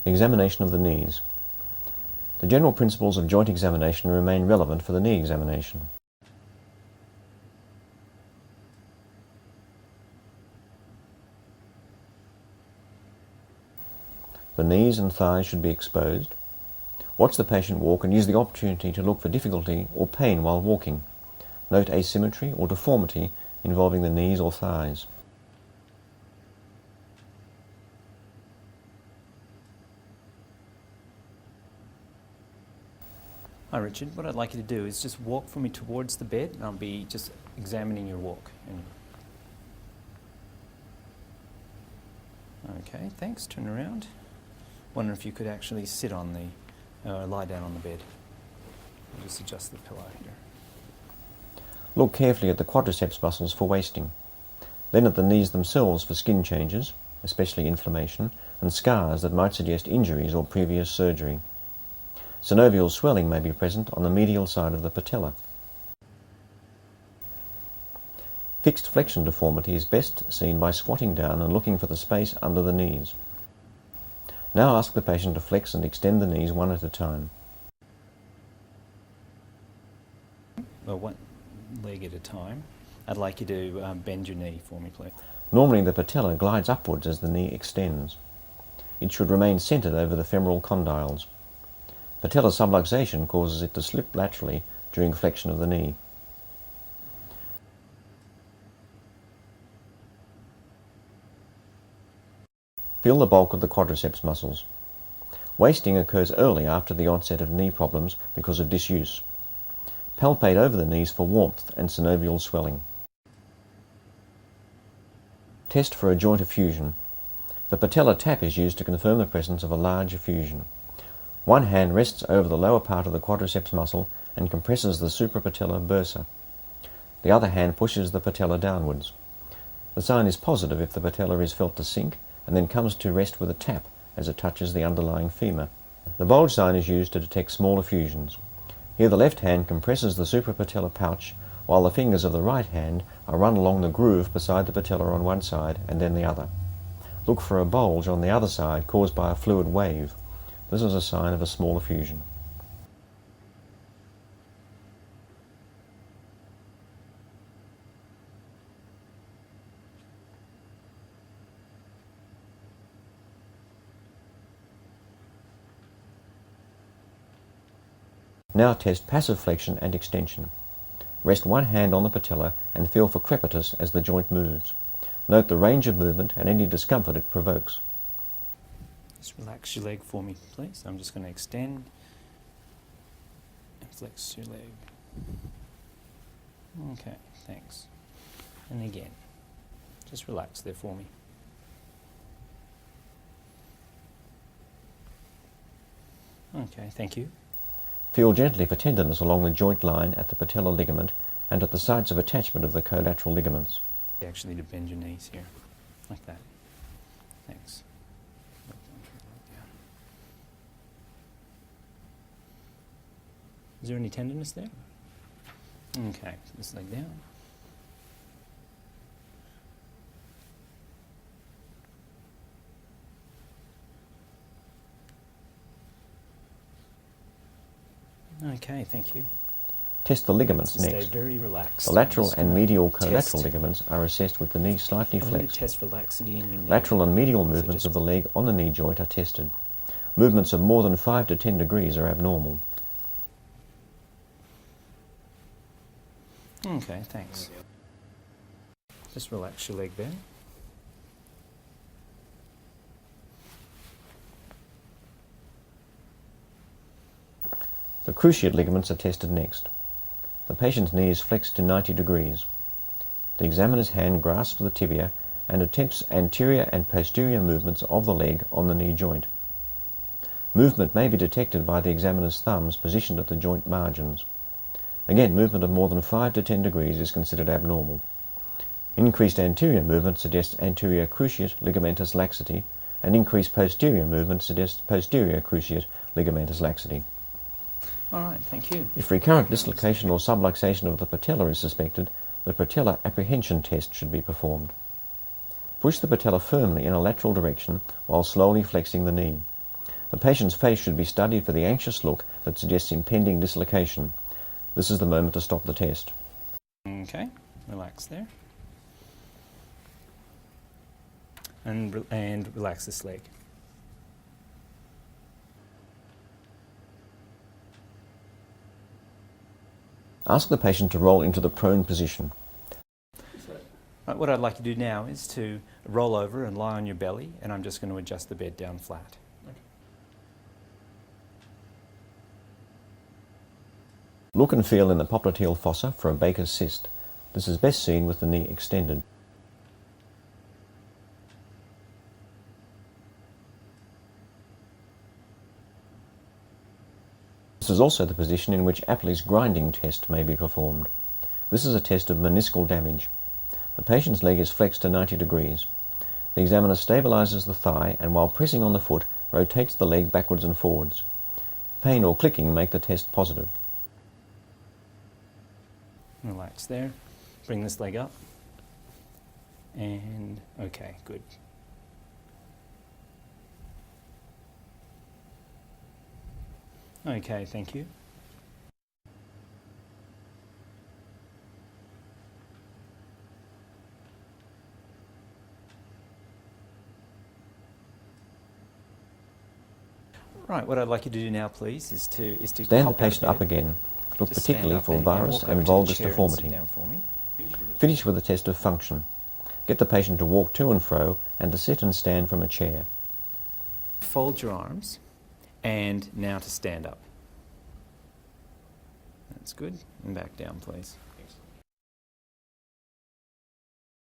Examination of the knees. The general principles of joint examination remain relevant for the knee examination. The knees and thighs should be exposed. Watch the patient walk and use the opportunity to look for difficulty or pain while walking. Note asymmetry or deformity involving the knees or thighs. Hi Richard, what I'd like you to do is just walk for me towards the bed and I'll be just examining your walk. Okay, thanks. Turn around. Wonder if you could actually sit on the, lie down on the bed. I'll just adjust the pillow here. Look carefully at the quadriceps muscles for wasting. Then at the knees themselves for skin changes, especially inflammation, and scars that might suggest injuries or previous surgery. Synovial swelling may be present on the medial side of the patella. Fixed flexion deformity is best seen by squatting down and looking for the space under the knees. Now ask the patient to flex and extend the knees one at a time. Well, one leg at a time. I'd like you to bend your knee for me, please. Normally the patella glides upwards as the knee extends. It should remain centered over the femoral condyles. Patellar subluxation causes it to slip laterally during flexion of the knee. Feel the bulk of the quadriceps muscles. Wasting occurs early after the onset of knee problems because of disuse. Palpate over the knees for warmth and synovial swelling. Test for a joint effusion. The patellar tap is used to confirm the presence of a large effusion. One hand rests over the lower part of the quadriceps muscle and compresses the suprapatellar bursa. The other hand pushes the patella downwards. The sign is positive if the patella is felt to sink and then comes to rest with a tap as it touches the underlying femur. The bulge sign is used to detect small effusions. Here the left hand compresses the suprapatellar pouch while the fingers of the right hand are run along the groove beside the patella on one side and then the other. Look for a bulge on the other side caused by a fluid wave. This is a sign of a small effusion. Now test passive flexion and extension. Rest one hand on the patella and feel for crepitus as the joint moves. Note the range of movement and any discomfort it provokes. Just relax your leg for me, please. I'm just going to extend and flex your leg. Okay, thanks. And again, just relax there for me. Okay, thank you. Feel gently for tenderness along the joint line at the patellar ligament and at the sites of attachment of the collateral ligaments. Actually, to bend your knees here, like that. Thanks. Is there any tenderness there? Okay, this leg down. Okay, thank you. Test the ligaments So next. stay very relaxed. The lateral and medial test. collateral ligaments are assessed with the knee slightly I'm going to flexed. test for laxity in your knee. Lateral and medial movements of the leg on the knee joint are tested. Movements of more than 5 to 10 degrees are abnormal. Okay, thanks. Just relax your leg there. The cruciate ligaments are tested next. The patient's knee is flexed to 90 degrees. The examiner's hand grasps the tibia and attempts anterior and posterior movements of the leg on the knee joint. Movement may be detected by the examiner's thumbs positioned at the joint margins. Again, movement of more than 5 to 10 degrees is considered abnormal. Increased anterior movement suggests anterior cruciate ligamentous laxity, and increased posterior movement suggests posterior cruciate ligamentous laxity. All right, thank you. If recurrent dislocation or subluxation of the patella is suspected, the patellar apprehension test should be performed. Push the patella firmly in a lateral direction while slowly flexing the knee. The patient's face should be studied for the anxious look that suggests impending dislocation. This is the moment to stop the test. Okay, relax there. And relax this leg. Ask the patient to roll into the prone position. Right, what I'd like you to do now is to roll over and lie on your belly, and I'm just going to adjust the bed down flat. Look and feel in the popliteal fossa for a Baker's cyst. This is best seen with the knee extended. This is also the position in which Apley's grinding test may be performed. This is a test of meniscal damage. The patient's leg is flexed to 90 degrees. The examiner stabilizes the thigh and while pressing on the foot rotates the leg backwards and forwards. Pain or clicking make the test positive. Relax there. Bring this leg up. And okay, good. Okay, thank you. Right, what I'd like you to do now, please, is to Stand the patient up again. Look Just particularly stand up for and varus walk and over to the valgus chair and deformity. sit down for me. Finish with a test of function. Get the patient to walk to and fro and to sit and stand from a chair. Fold your arms, and now to stand up. That's good. And back down, please.